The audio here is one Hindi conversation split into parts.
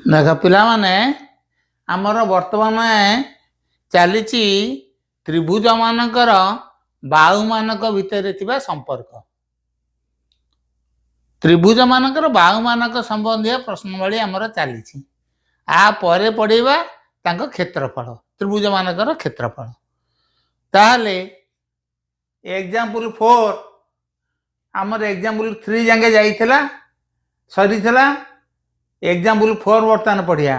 देख पिला माने आमर वर्तमान चली त्रिभुज मानकर बाहु मानक भितर थिबा संपर्क त्रिभुज मानकर बाहु मानक संबंधी प्रश्नवली आमर चली आ परे पढ़ेबा तांको क्षेत्रफल त्रिभुज मानकर क्षेत्रफल ताहले एग्जांपल 4 आमर एग्जांपल 3 जांगे जाइथिला सरीथिला एग्जांपल 4 वर्तमान पढ़िया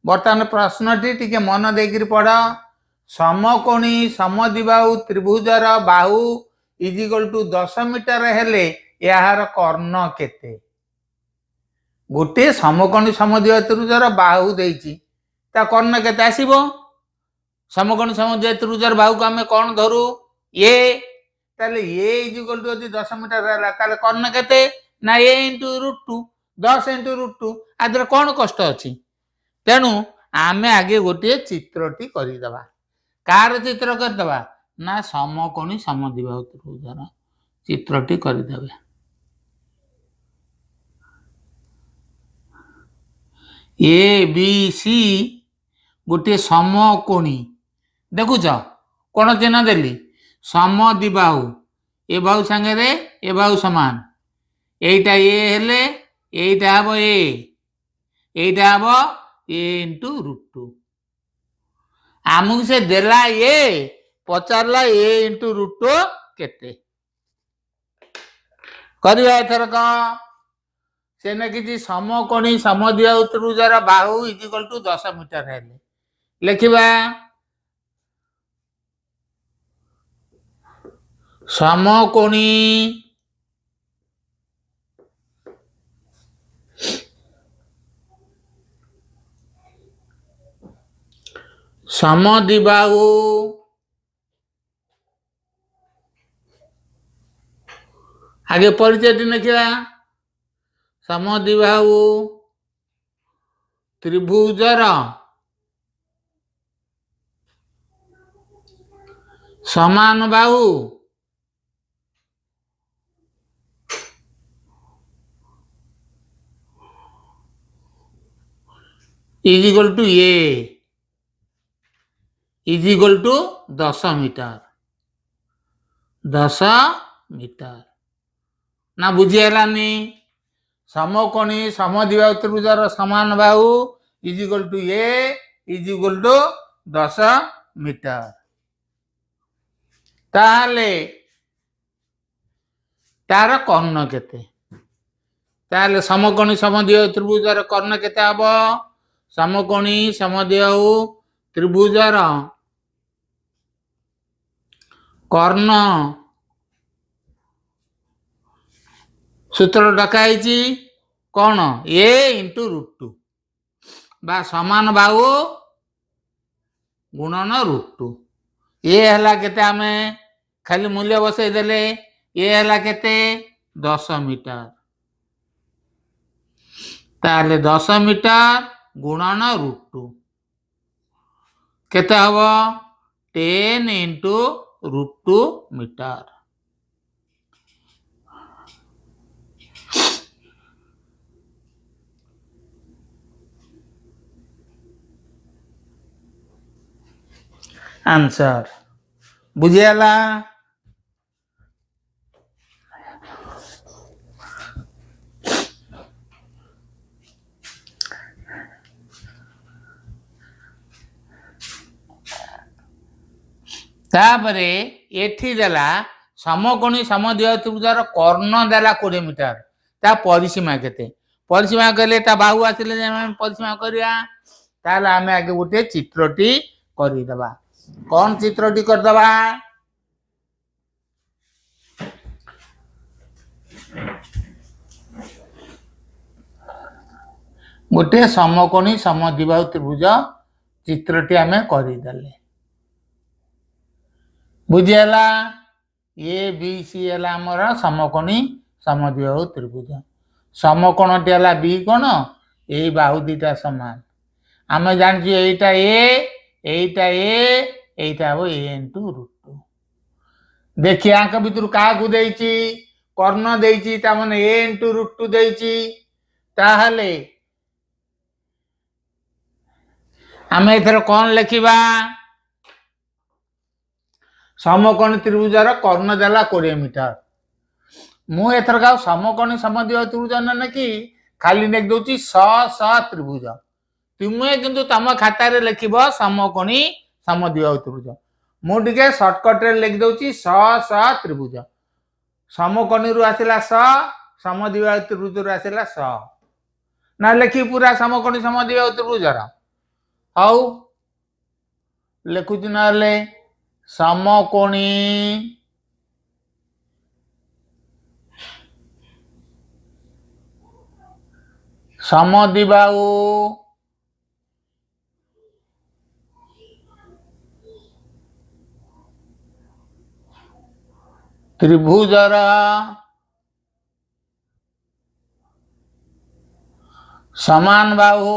वर्तमान प्रश्नटी टिके मन देकर पढ़ समकोणी समद्विबाहु त्रिभुजर बाहु इज इक्वल टू 10 मीटर हेले यार कर्ण केते गोटे समकोणी समद्विबाहु त्रिभुजर बाहु देइची ता कर्ण केते आसीबो समकोणी समद्विबाहु त्रिभुजर बाहु को हमें कोन धरू ए ताले ए इज इक्वल टू यदि 10 मीटर हैला ताले कर्ण केते ना ए * √2 10 * √2 आदर कोन कष्ट अछि तेनु आमे आगे गोटे चित्रटी करि दबा कार चित्र कर दबा ना समकोणी समद्विबाहु त्रिभुजर चित्रटी करि दबे ए बी सी गोटे समकोणी देखुछ कोन चिन्ह देली समद्विबाहु ए बाहु संगे रे ए बाहु समान एटा ए हेले एटा हबो एटा हबो ए * √2 आमुक से देला ए पचारला ए * √2 केते करिया एथर का सेने किछि समकोणी समद्विबाहु त्रिभुजर बाहु इज इक्वल टू 10 मीटर हेले लिखिबा समकोणी समद्विबाहु आगे परिचय लिखिबा समद्विबाहु त्रिभुजर समान बाहु is equal to a is equal to 10 metre 10 metre ना बुझिलानी समकोणी समद्विबाहु त्रिभुजर समान बाहु is equal to a is equal to 10 metre ताले तार कर्ण केते ताले समकोणी समद्विबाहु त्रिभुजर कर्ण केते हबो समकोणी समद्विबाहु त्रिभुजर कर्ण सूत्र डकाइची कौन ए * √2 बा समान बाहु गुणन √2 ए हला केते हमें खाली मूल्य बसई देले ए हला केते 10 मीटर ताले 10 मीटर गुणन √2 केते हबो 10 * √2 मीटर आंसर बुझियाला तापरे एठी देला समकोणी समद्विबाहु त्रिभुजर कर्ण देला 20 मीटर ता परिसीमा केते परिसीमा कले ता बाहु आसिले जे हम परिसीमा करिया ताले आमे आगे गोटे चित्रटी करि दबा कौन चित्रटी कर दबा गोटे समकोणी समद्विबाहु त्रिभुज चित्रटी आमे करि दले बुझियाला ए बी सी हला हमर समकोणी समद्विबाहु त्रिभुज समकोणटी हला बी कोण ए बाहु दीटा समान आमे जानि एटा एटा हो ए * √2 देखिए आंक भितर का को देइची कर्ण देइची ता माने ए * √2 देइची ताहले आम एथर कौन लिखा समकोणी त्रिभुजार कर्ण देला 20 मीटर मु एथर का समकोणी समद्विबाहु त्रिभुज न कि खाली लिख दउची स स त्रिभुज तुमे किंतु तम खाता रे लिखिबो समकोणी समद्विबाहु त्रिभुज मु टिके शॉर्टकट रे लिख दउची स स त्रिभुज समकोणी रु आसिला स समद्विबाहु त्रिभुज रु आसिला स ना लिखि पूरा समकोणी समद्विबाहु त्रिभुज रा हाउ लिखुची नले समकोणी समद्विबाहु त्रिभुजर समान बाहु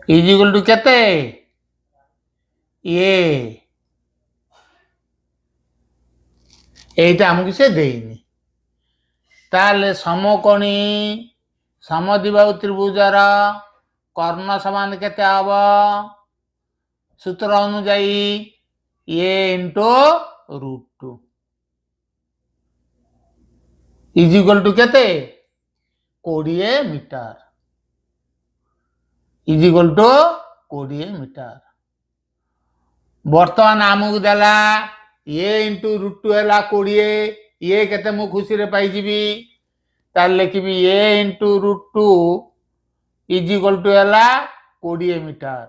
इज इक्वल टू केते ये एटा हमको से देनी ताले समकोणी समद्विबाहु त्रिभुजर कर्ण समान केते आबो सूत्र अनुसार ये इंटू √2 इज इक्वल टू केते 20 metre is equal to 20 metre बर्तमान आमको देला ये इंटू √2 है 20 ये केते मु खुशी रे पाई जीबी तार लिखिबी ये इंटू √2 इज इक्वल टू है 20 मीटर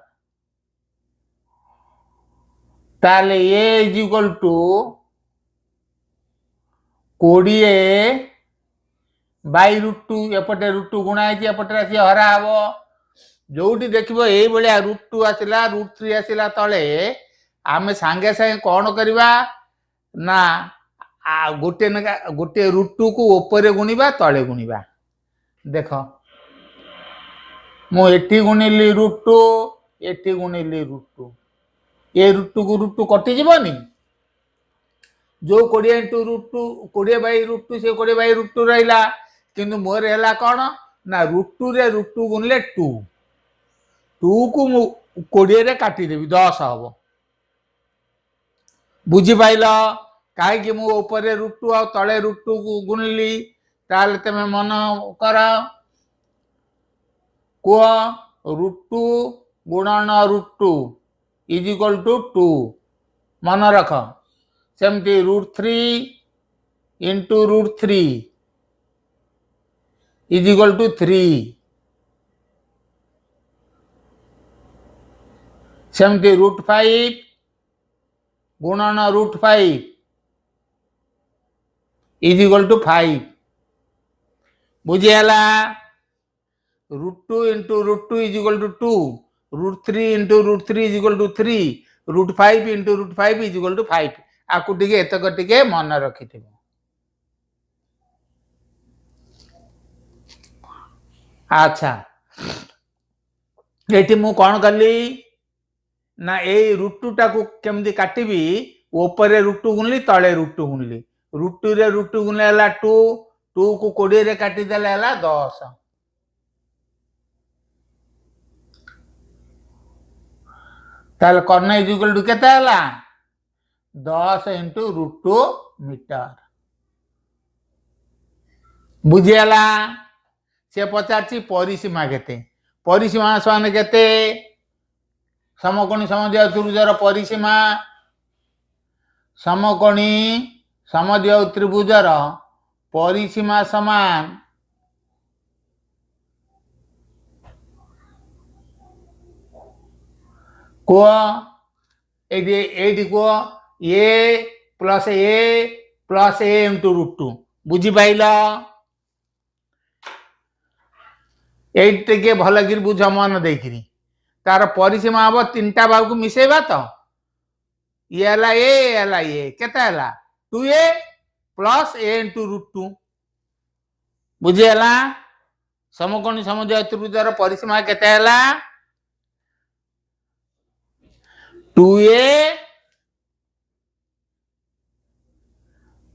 ताले ये इज इक्वल टू 20 बाई √2 एपटे √2 गुणा है एपटे आसी हरा हबो जोटी देखिबो एई बलिया √2 आसिला √3 आसिला तळे आमे सांगे सांगे कौन करवा ना गोटे गोटे √2 को ऊपर गुणिबा तळे गुणिबा देख मु एठी गुणिली √2 एठी गुणिली √2 ये √2 को √2 कटि जीवनी जो 20 इंटू √2 20 बाई √2 से 20 बाई √2 रहिला किंतु मोर हैला कोन ना √2 रे √2 गुणले 2 को मु 20 रे काटी देबी 10 हबो बुझी पाइल कहीं कि मु ऊपर √2 आ तले √2 को गुणली ताले तमे मन कर को √2 गुणन √2 इज इक्वल टू 2 मन रख सेमती √3 इंटू √3 इज इक्वल टू 3 सेमती √5 गुणन √5 इज इक्वल टू 5 बुझीगला √2 into √2 is equal to 2 √3 into √3 is equal to 3 √5 into √5 is equal to 5 आकु टिके एतक टिके मन रखिथिबो अच्छा एठी मु कोन करली ना ए √2 टाकू केमदी काटिबी ऊपर √2 गुणली तळे √2 गुणली √2 रे √2 गुणले हला 2 2 को 20 रे काटी देले हला 10 ताल कर्ण इज इक्वल टू केते हला 10 इंटू √2 मीटर बुझियाला से पचारची परिसीमा केते परिसीमा समान केते समकोणी समद्विबाहु त्रिभुजर परिसीमा समकोणी समद्विबाहु त्रिभुजर परिसीमा समान को एडी को ए प्लस ए इंटू √2 बुझी पाइल एटे भलगिरी बुझ मन देखिरी तार परिसीमा हम 3टा बाहु को मिसेबा तो ये हला ए केते हला 2a प्लस a इंटू √2 बुझीगला समकोणी समद्विबाहु त्रिभुजर परिसीमा केते हला 2a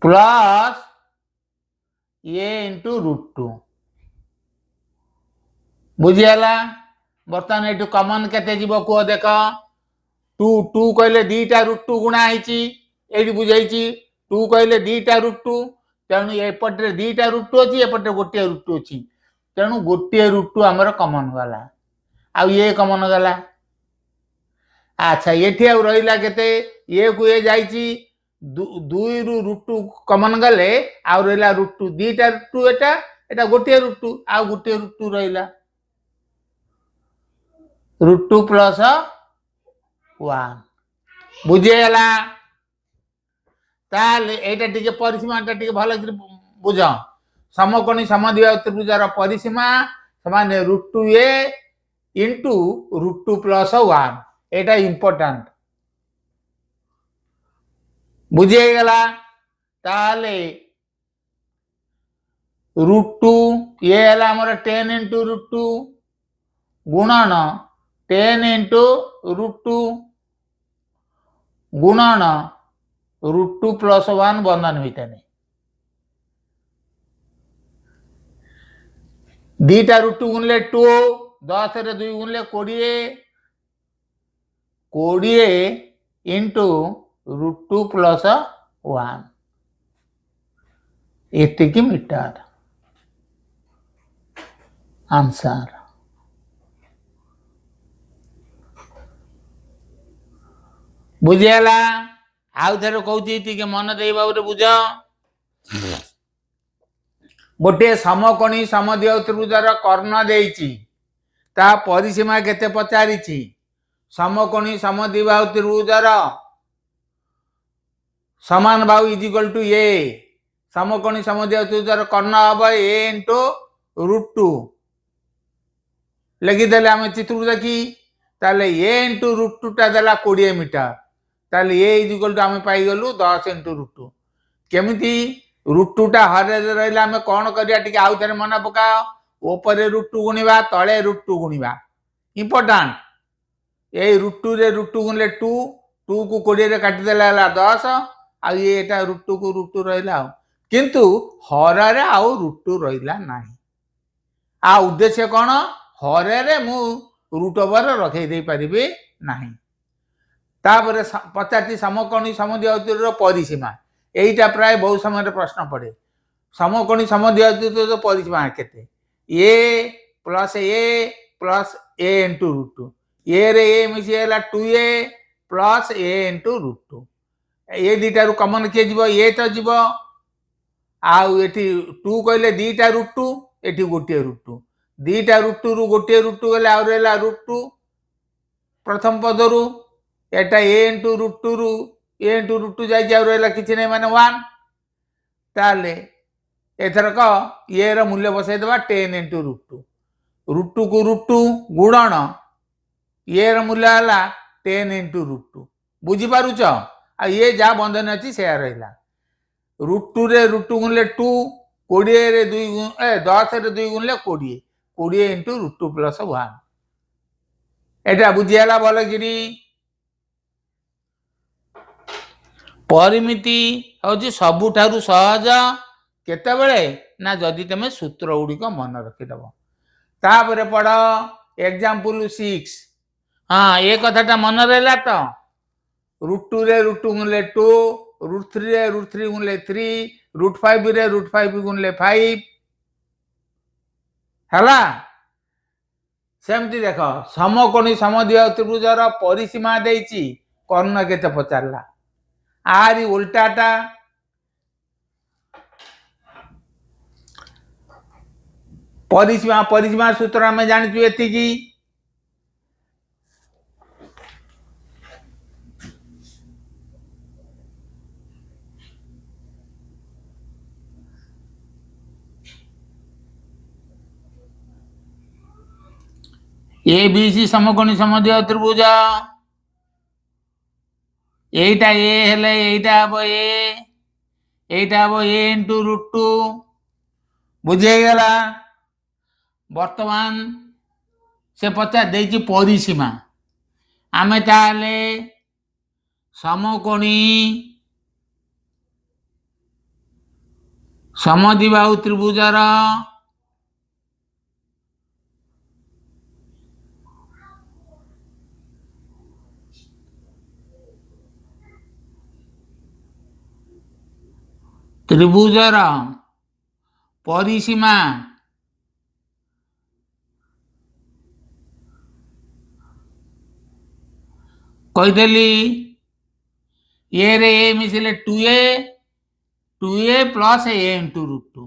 प्लस ए इंटू √2 बुझीगला। बर्तमान ये कमन केते जीव कुह देख 2 2 कहले दीटा √2 गुणा होईची एठी बुझाईची 2 कहले दीटा √2 तेणु एपटे दीटा √2 अछि एपटे गोटे √2 अछि तेणु गोटे √2 हमर कमन गला आ ये कमन गला। अच्छा एठी आ रहिला केते ए को ए जाईची 2 रु √2 कमन गले आ रहिला √2 दीटा √2 एटा गोटे √2 आ गोटे √2 रहिला √2 प्लस 1 बुझीगला। ताले एटा टिके परिसीमाटा टिके भल बुझ समकोणी समद्विबाहु त्रिभुजार परिसीमा समान √2a इंटू √2 प्लस 1 एटा इंपोर्टेंट बुझीगला। ताले √2 ये हला हमर 10 इंटू √2 गुणन 10 इंटू √2 गुणन √2 प्लस 1 बंधन भितर दीटा √2 गुणले 2 10 रे 2 गुणले 20 इंटू √2 प्लस 1 एतिकी मीटर आंसर। बुझीगला। आउ थे कहती मन दे बाबू बुझ गोटे समकोणी समद्विबाहु त्रिभुजार कर्ण देइछि ता परिसीमा केते पचारिछि समकोणी समद्विबाहु त्रिभुजार समान बाहु इज इक्वल टू ए समकोणी समद्विबाहु त्रिभुजार कर्ण हब ए इंटू √2 लिखिदेले आम चित्र देखी ताले ए इंटू √2 टा देला 20 मीटर ताले ए इज इक्वल टू आम पाई गलु 10 इंटू √2 केमिति √2 टा हरे रहिला आम कोन करिया टिके आउ थरे मन पका ऊपर √2 गुणिबा तळे √2 गुणिबा इंपोर्टेंट ए √2 रे √2 गुणले 2 2 को 20 रे काटि देला 10 आ ये एटा √2 को √2 रहिला किंतु हरा रे आउ √2 रहिला नाही आ उद्देश्य कोन हरे रे मु √ओवर रखै दे परिबे नाही। तापरे 50 समकोणी समद्विबाहु त्रिभुजर परिसीमा एटा प्राय बहुत समय प्रश्न पड़े समकोणी समद्विबाहु त्रिभुजर परिसीमा केते ए प्लस ए इंटू √2 ए रे ए मिसी हैला 2a प्लस ए इंटू √2 ए दीटा रु कॉमन के जीवो ए तो जीवो आउ एठी 2 कहले दीटा √2 एठी गोटे √2 दीटा √2 रु गोटे √2 गले आ रहला √2 प्रथम पद रु एटा ए इंटू √2 रु ए इंटू √2 जाई जा रहला किछि नै माने 1 ताले एथरक ए रो मूल्य बसाई देबा 10 इंटू √2 को √2 गुणन ए रो मूल्य हला 10 इंटू √2 बुझी पारुछ आ ये जा बंधन अछि से रहला √2 रे √2 गुणले 2 20 रे 2 10 रे 2 गुणले 20 इंटू √2 प्लस 1 एटा बुझियाला बोल गिरी। परिमिति होची सबुठारु सहज केतेबेले ना जदि तमे सूत्र गुड़िक मन रखिदब तापरे पढ़ एग्जांपल 6 हाँ ये कथाटा मन रहला तो √2 रे √2 गुणले 2 √3 रे √3 गुणले 3 √5 रे √5 गुणले 5 हला सेमती देख समकोणी समद्विबाहु त्रिभुजर परिसीमा देइछि कर्ण केते पचारला आरी उल्टाटा परिसीमा सूत्र हमें जानिछु एतिकी ए बी सी समकोणी समद्विबाहु त्रिभुज एटा ए हेले एटा हबो ए इंटू √2 बुझे गला। वर्तमान से पचा देइछि परिसीमा आमे ताले समकोणी समद्विबाहु त्रिभुजर त्रिभुजर परिसीमा कहीदेली ए रे ए मिसिले 2a प्लस ए इंटू √2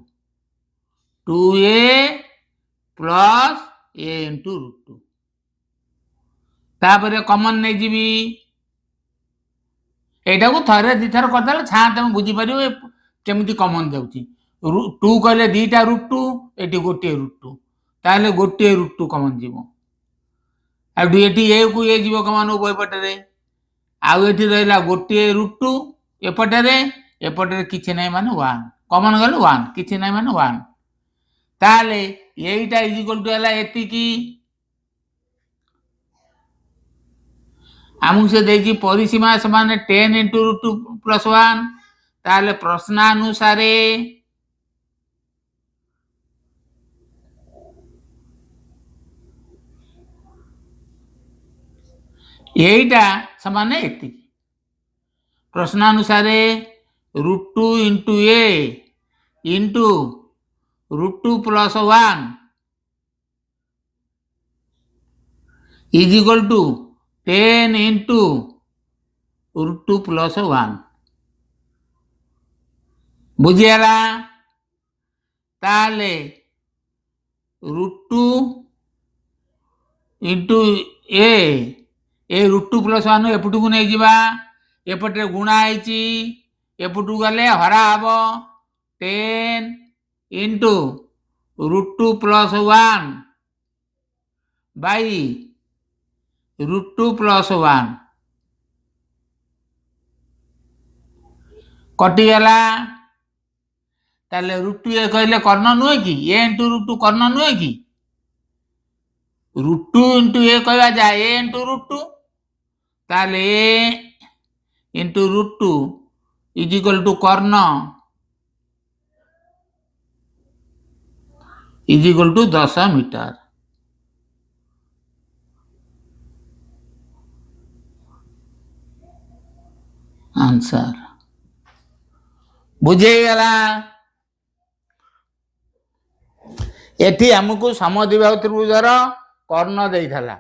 2a प्लस ए इंटू √2 तापर कमन नहीं जीवी एटा को थरे दी थर करदेले छा तुम बुझी परियो केमिति कमन जाउची 2 कहले दीटा √2 एटी गोटे √2 ताले गोटे √2 कमन जीवो आउ एटी ए को ए जीवो कमन उभय पटरे आउ एटी रहला गोटे √2 एपटरे एपटरे किछि नै माने 1 कमन गले 1 किछि नै माने 1 ताले एटा इज इक्वल टू हला एति की आमु से देखी परिसीमा समान 10 इंटू √2 प्लस 1 ताले प्रश्नानुसारे एटा समान एति प्रश्नानुसारे √2 into a into √2 plus 1 is equal to 10 into √2 plus 1 बुझियाला ताले √2 इंटू ए √2 प्लस 1 एपटू को नहीं जीवा एपटे गुणा आईची एपटू गले हरा हबो 10 इंटू √2 प्लस 1 बाई √2 प्लस 1 कटी गला ताले √2 ए कहले कर्ण नुहे कि ए इंटू √2 कर्ण नुहे कि √2 इंटू ए कहवा जाए ए इंटू √2 ताले a into √2 is equal to कर्ण is equal to 10 metre answer बुझेगला एठी हमको समद्विबाहु त्रिभुजर कर्ण देइथला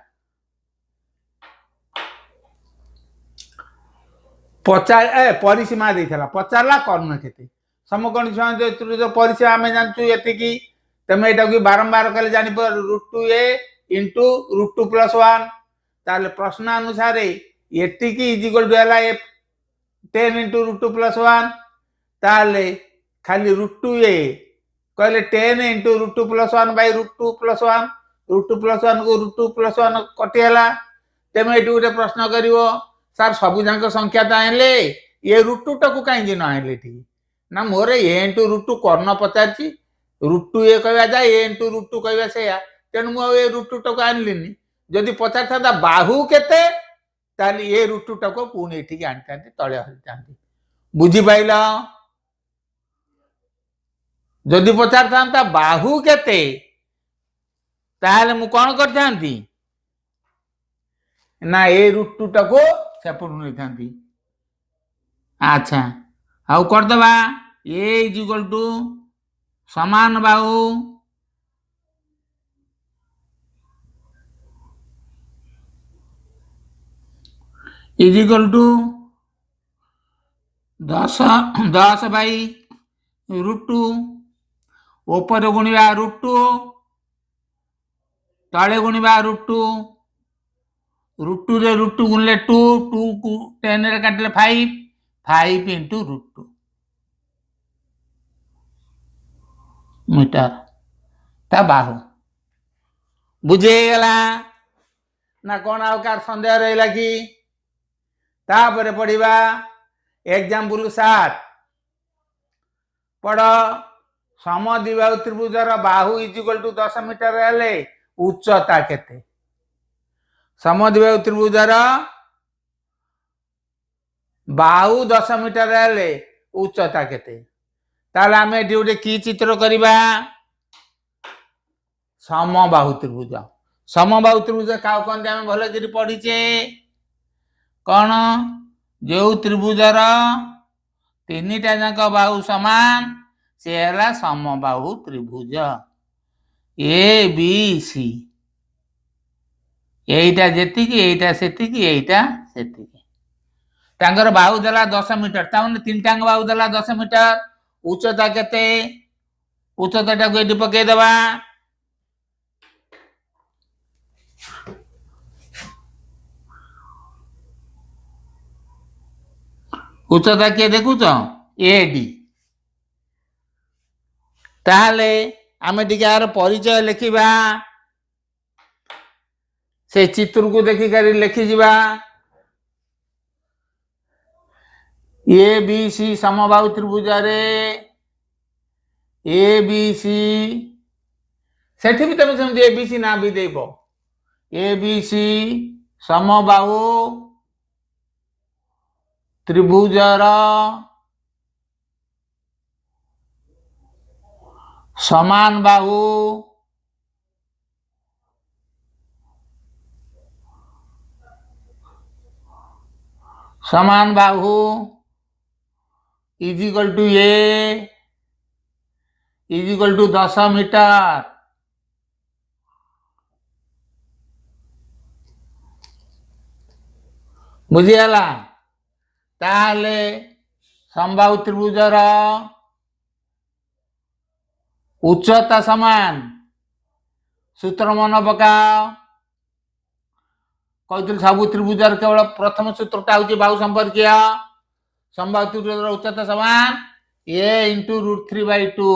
परिसीमा देइथला पचारला कर्ण केते समकोणी त्रिभुज परिसीमा आमे जानचु एति की तमे एटा को बारंबार कले जानि पर √2a इंटू √2 प्लस 1 ताले प्रश्न अनुसार एति की इज इक्वल टू हला 10 इंटू √2 प्लस 1 ताले खाली √2a कहले 10 into √2 plus 1 by √2 plus 1 √2 plus 1 को √2 प्लस 1 कटिला तेमे एटू गोटे प्रश्न करिवो सर सबु जांक संख्या ताइले ये √2 टाकू काई न आइले ठीक ना मोरे ए इंटू √2 कर्ण पचारची √2 ए कहवा जाए ए इंटू √2 कहवा सेया तेनु मो ए √2 टाकू आनलिनी जदि पचार था बाहु केते ताली ए √2 टाकू पुणी एठी आनतांती तळे हलतांती बुझी पाइला जदि पचार था बाहु केते ताले मु कोन करथांती ना ए √2 टाकू सेपटू नहीं थांती अच्छा आउ कर दबा ए इज इक्वल टू समान बाहु इज इक्वल टू 10 बाई √2 ऊपर गुणिबा √2 तले गुणिबा √2 √2 रे √2 गुणले 2 2 को 10 रे काटले 5 इंटू √2 मीटर ता बाहु बुझे गला ना कोन आकार संदेह रहला कि तापरे पढ़िबा एग्जांपल 7 पढ़ समद्विबाहु त्रिभुजर बाहु इज इक्वल टू 10 मीटर हेले उच्चता केते समद्विबाहु त्रिभुजर बाहु 10 मीटर हेले उच्चता केते ताले आमे एठी गोटे की चित्र करिबा समबाहु त्रिभुज। समबाहु त्रिभुज का कहते आमे भले करी पढिचे कौन जो त्रिभुजर तीनिटा जाक बाहु समान से हला समबाहु त्रिभुज ए बी सी एटा जेतिकी एटा सेतिकी एटा सेतिकी तांगर बाहु देला 10 मीटर ताने तीनटा बाहु देला 10 मीटर उच्चता केते उच्चता को एटी पके देबा उच्चता के देखुछ एडी ताहले आमे टिकार परिचय लिखिबा से चित्र को देखि करी लिखि जिबा ए बी सी समबाहु त्रिभुज रे ए बी सी सेठी भी तमे समझ ए बी सी ना भी देबो ए बी सी समबाहु त्रिभुजर समान बाहु समान बाहु is equal to a is equal to 10 metre बुझिगला ताले समबाहु त्रिभुजर उच्चता समान सूत्र मन पकाओ कहते सबु त्रिभुजर केवल प्रथम सूत्रटा हूँ बाहु संपर्कीय समबाहु त्रिभुजर उच्चता समान ए इंटू √3/2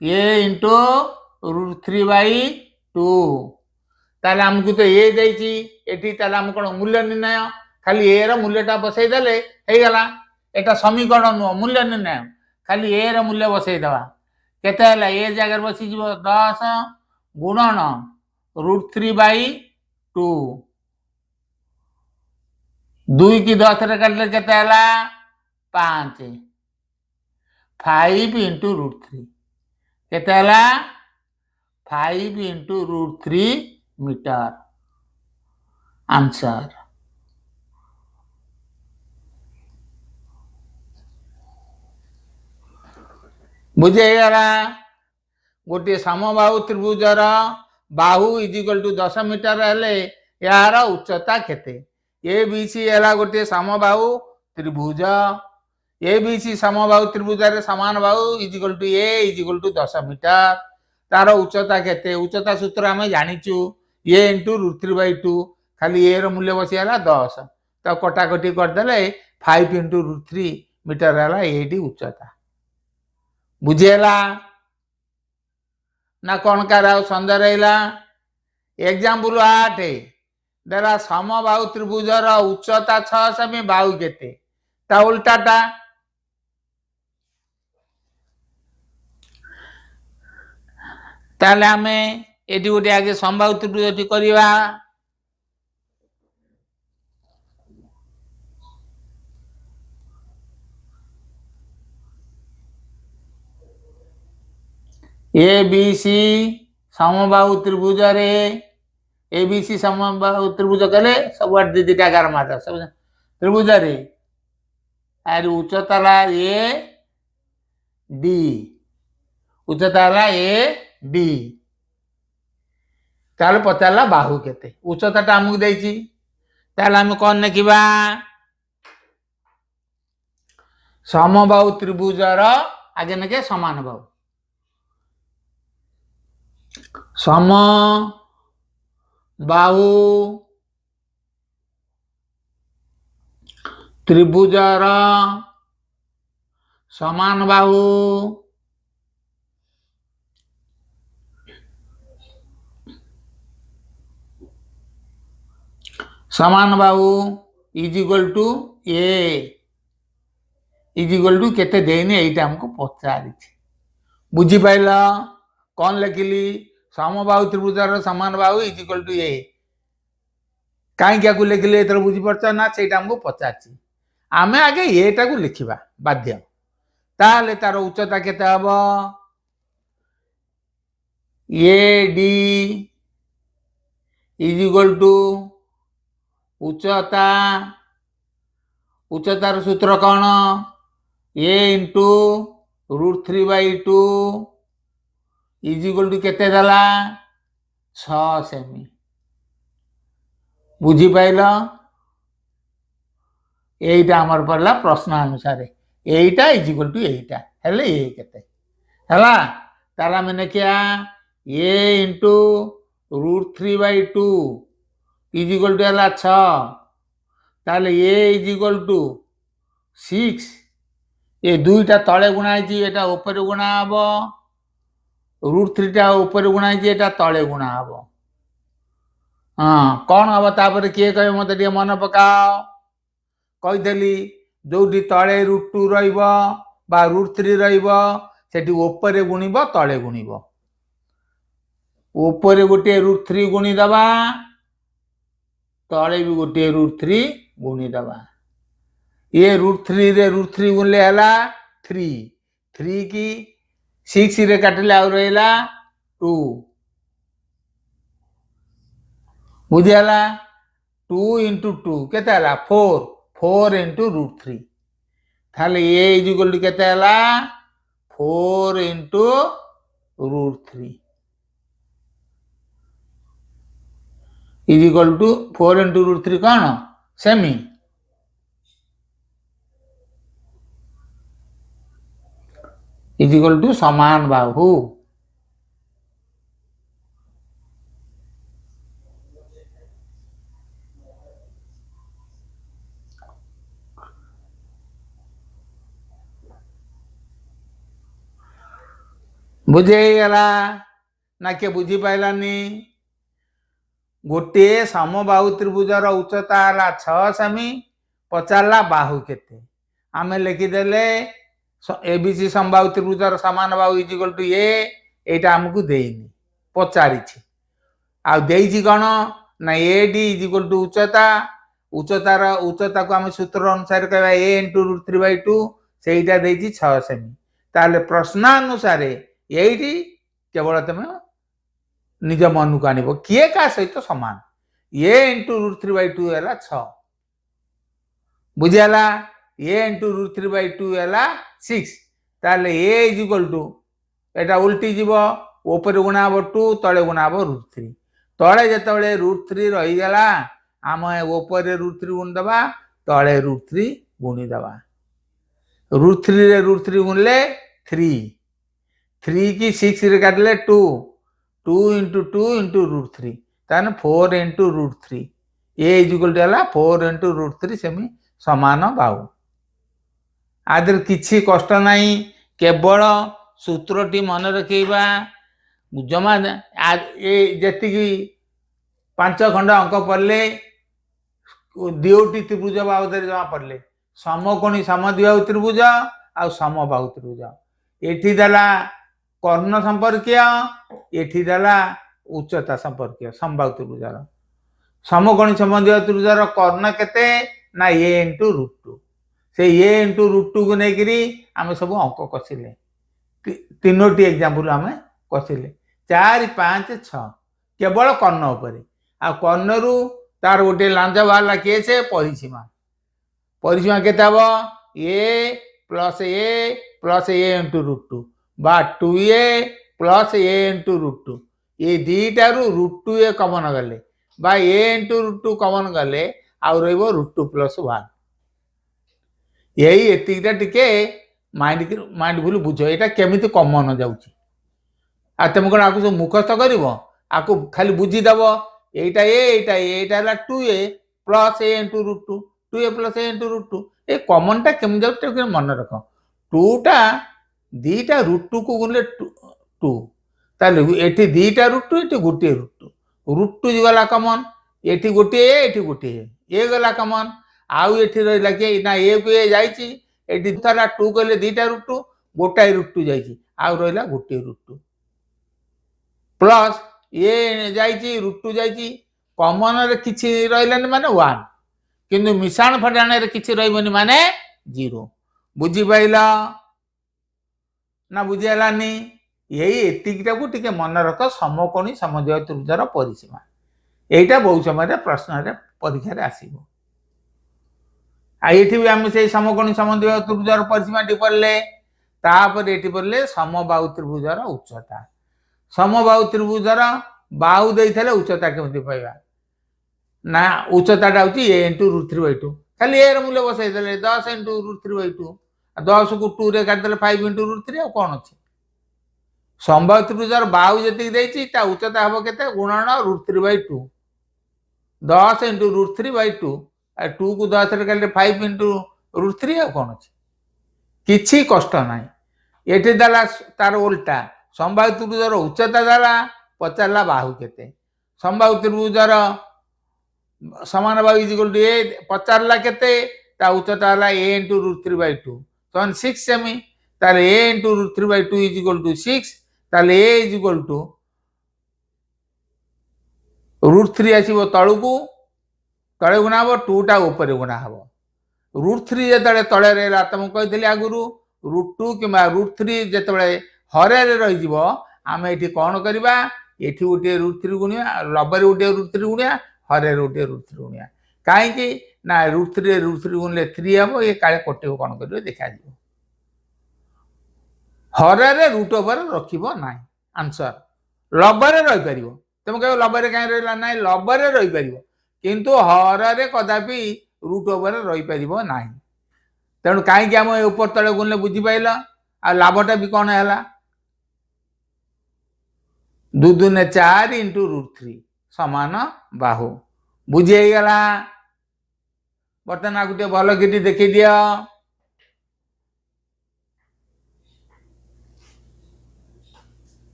ए इंटू √3/2 ताले हमको तो ए देछि एठी ताले हम कोन मूल्य निर्णय खाली ए र मूल्यटा बसई देले हे गला एटा समीकरण नु मूल्य निर्णय खाली ए र मूल्य बसई दवा केते हला ए जगह बसी जीव 10 गुणन √3/2 2 की 10 रे काटले केते हला 5 5 इंटू √3 केते हला 5 इंटू √3 मीटर आंसर बुझेगला गोटे समबाहु त्रिभुजर बाहु इज इक्वल टू 10 मीटर हेले यार उच्चता केते ए बी सी हला गोटे समबाहु त्रिभुज ए बी सी समबाहु त्रिभुज रे समान बाहु is equal to a is equal to 10 metre तार उच्चता केते उच्चता सूत्र आमे जानिचु ए इंटू √3/2 खाली ए रो मूल्य बसी हला 10 त कटा कटी कर देले 5 इंटू √3 मीटर हला एडी उच्चता बुझेला ना कौन कर सन्देह रहा एग्जाम्पल 8 देला समबाहु त्रिभुजर उच्चता 6 सेमी बाहु केते ता उल्टाटा ताले आमे एडी गोटे आगे समबाहु त्रिभुजटी करिवा ए बी सी समबाहु त्रिभुज रे ए बी सी समबाहु त्रिभुज कले सब दीटा गार माता सब त्रिभुज रे आर उच्चता ला ए डी उच्चता ला ए डी ताले पचारला बाहु केते उच्चता हमको देछि ताले हम कोन लिखिबा समबाहु त्रिभुजर आगे नके समान बाहु सम बाहु त्रिभुजर समान बाहु समान बाहु is equal to a is equal to केते देनी एटा हमको पचारि बुझी पाइला कौन लिखिली समबाहु त्रिभुजर समान बाहु इज इक्वल टू ए कहीं क्या लिखिले एथर बुझी पड़छ ना सेटा हमको पचाछि आमे आगे एटा को लिखिबा बाध्य ताले तार उच्चता केते हबो AD इज इक्वल टू उच्चता उच्चतार सूत्र कौन A into √3/2 is equal to केते दला 6 सेमी बुझी पाइल एटा हमर पड़ला प्रश्न अनुसार एटा इज इक्वल टू एटा हेले ए केते हला तारा मैंने क्या A into √3/2 is equal to हला 6 ताले A इज इक्वल टू 6 ये दुईटा तले गुणा है एटा ऊपर गुणा हबो √3 टा ऊपर गुणा है एटा तले गुणा हबो हाँ कौन हबो तापर किए कहे मते टिके मन पकाओ कहिदेली जोटी तले √2 रहिबो बा √3 रहिबो सेठी ऊपर गुणिबो तले गुणिबो ऊपर गोटे √3 गुणी दबा तले भी गोटे √3 गुणी दबा ये √3 रे √3 गुणले हला 3 की 6 रे काटले आ रहला 2 बुझियाला 2 इंटू 2 केते हला 4 इंटू √3 थाले A इज इक्वल टू केते हला 4 into √3 is equal to 4 into √3 कौन सेमी इज इक्वल टू समान बाहु बुझेगला ना के बुझी पाइलानी गोटे समबाहु त्रिभुजर उच्चता हला 6 सेमी पचारला बाहु केते आमे लिखिदेले एबीसी समबाहु त्रिभुजर समान बाहु इज इक्वल टू ए एटा हमकु देइनी पचारी छी आ देइची कोन ना एडी इज इक्वल टू उच्चता को हम सूत्र अनुसार कहबा a इंटू √3/2 सेइटा देइची 6 सेमी ताले प्रश्नानुसार एइटी केवल तमे निज मन को आनिबो किए का सहित समान a इंटू √3/2 हला 6 बुझियाला a इंटू √3/2 हला 6 ताले a इज इक्वल टू एटा उल्टी जीवो ऊपर गुणा हबो 2 तळे गुणा हबो √3 तळे जेतबेले √3 रही गला आम ऊपर √3 गुण दबा तळे √3 गुणी दबा √3 रे √3 गुणले 3 की 6 रे काटले 2 इंटू √3 ताने 4 into √3 a is equal to हला 4 इंटू √3 सेमी समान बाहु आदर किछि कष्ट नाही केवल सूत्रटी मन रखिबा जमा ए जेति 5 खंड अंक पढ़ले दियोटी त्रिभुज बाबद जमा पढ़ले समकोणी समद्विबाहु त्रिभुज आ समबाहु त्रिभुज एठी दला कर्ण संपर्कीय एठी दला उच्चता संपर्कीय समबाहु त्रिभुजर समकोणी समद्विबाहु त्रिभुजर कर्ण केते ना a इंटू √2 से a इंटू √2 को नेगिरी आमे सब अंक कसिले तीनोटी एग्जांपल आमे कसिले 4 5 6 केवल कर्ण उपरे आ कर्णरू तार गोटे लांजा वाला के से परिसीमा केते हबो a इंटू √2 बा 2a प्लस a इंटू √2 ये दीटारू √2a कॉमन गले बा a इंटू √2 कॉमन गले आ रहइबो √2+1 यही एतिकटा टिके माइंडफुल बुझो एटा केमिति कॉमन जाउची आ तुम कोन आकु मुखस्थ करिवो आकु खाली बुझी दबो एटा ला 2a plus a into √2 2a plus a into √2 A common टा केम जाउची मन रखो 2 टा दीटा √2 को गुणले 2 ताले एठी दीटा √2 एठी गोटे √2 गला कॉमन एठी गोटे ए गला कॉमन आउ एठी रहला के ना ए को ए जाईची एठी ताला 2 कहले दीटा √2 गोटाई √2 जाईची आउ रहला गोटे √2 प्लस ए जाईची √2 जाईची कॉमन रे किछि रहलानी माने 1 किंतु मिश्रण फटाणे रे किछि रहइबनी माने 0 बुझी पाइला ना बुझीगलानी यही एतिकटाକୁ ଟିକେ ମନେ ରଖ ସମକୋଣୀ ସମଦ୍ୱିବାହୁ ତ୍ରିଭୁଜର ପରିସୀମା এইটা বহু সময় প্রশ্নরে পরীক্ষায় আসিব এটি বি আমি সেই সমকোণী সমদ্বিবাহু ত্রিভুজর পরিসীমাটি পড়লে তারপরে এটি পড়লে সমবাহু ত্রিভুজর উচ্চতা সমবাহু ত্রিভুজর বাহু দেইথালে উচ্চতা কেমতি পাইবা না উচ্চতাটা হচ্ছে a × √3/2 খালি a এর মূল্য বসাই দেলে 10 × √3/2 10 କୁ 2 রে কাটি দেলে 5 × √3 আর কোন আছে সমবাহু ত্রিভুজর বাহু যেতিকি দেইছি তা উচ্চতা হবো কেতে গুণন √3/2 10 × √3/2 আর 2 କୁ 10 রে কাটিলে 5 × √3 আর কোন আছে କିଛି କଷ୍ଟ ନାହିଁ ଏଠି ଦେଲା ତାର ଓଲଟା ସମବାହୁ ତ୍ରିଭୁଜର ଉଚ୍ଚତା ଦେଲା ପଚାରିଲା ବାହୁ କେତେ ସମବାହୁ ତ୍ରିଭୁଜର ସମାନ ବାହୁ ଇଜିକାଲ ଟୁ a ପଚାରିଲା କେତେ ତା ଉଚ୍ଚତା ହେଲା a × √3/2 ସମାନ 6 ସେମି ତାହେଲେ a × √3/2 ଇଜିକାଲ ଟୁ 6 ତାହେଲେ a ଇଜିକାଲ ଟୁ √3 ଆସିବ ତଳକୁ ତଳେ ଗୁଣା ହବ 2 ଟା ଉପରେ ଗୁଣା ହବ √3 ଯେତେବେଳେ ତଳେ ରହିଲା ତମକୁ କହିଥିଲି ଆଗରୁ √2 କିମ୍ବା √3 ଯେତେବେଳେ ହରରେ ରହିଯିବ ଆମେ ଏଠି କ'ଣ କରିବା ଏଠି ଗୋଟିଏ √3 ଗୁଣିବା ଲବରେ ଗୋଟିଏ √3 ଗୁଣିବା ହରରେ ଗୋଟିଏ √3 ଗୁଣିବା କାହିଁକି ନା √3 ରେ √3 ଗୁଣିଲେ 3 ହବ ଏ କାଳେ କୋଟିକୁ କ'ଣ କରିବ ଦେଖାଯିବ ହରରେ ରୁଟ୍ ଓଭର ରଖିବ ନାହିଁ ଆନ୍ସର ଲବରେ ରହିପାରିବ ତମେ କହିବ ଲବରେ କାହିଁ ରହିଲା ନାହିଁ ଲବରେ ରହିପାରିବ କିନ୍ତୁ ହରରେ କଦାପି ରୁଟ୍ ଓଭର ରହିପାରିବ ନାହିଁ ତେଣୁ କାହିଁକି ଆମ ଏ ଉପର ତଳେ ଗୁଣିଲେ ବୁଝିପାଇଲ ଆଉ ଲାଭଟା ବି କ'ଣ ହେଲା 2 × 4 × √3 ସମାନ ବାହୁ ବୁଝି ହେଇଗଲା ବର୍ତ୍ତମାନ ଆକୁ ଟିକେ ଭଲ କିଟି ଦେଖେଇ ଦିଅ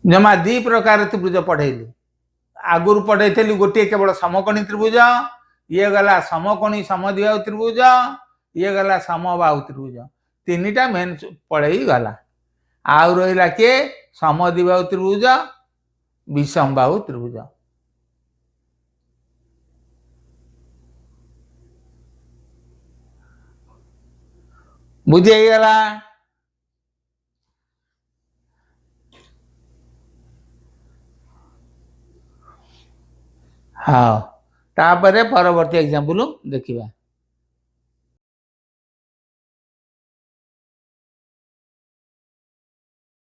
ଜମା 2 ପ୍ରକାର ତ୍ରିଭୁଜ ପଢ଼େଇଲି आगुरी पढ़ाई गोटे केवल समकोणी त्रिभुज ये गला समकोणी समद्विबाहु त्रिभुज ये गला समबाहु त्रिभुज 3टा मेन पढ़ाई गला आउ रहा किए समद्विबाहु त्रिभुज विषमबाहु त्रिभुज बुझे गला हाँ तापरे परवर्ती एग्जाम्पल देखिबा।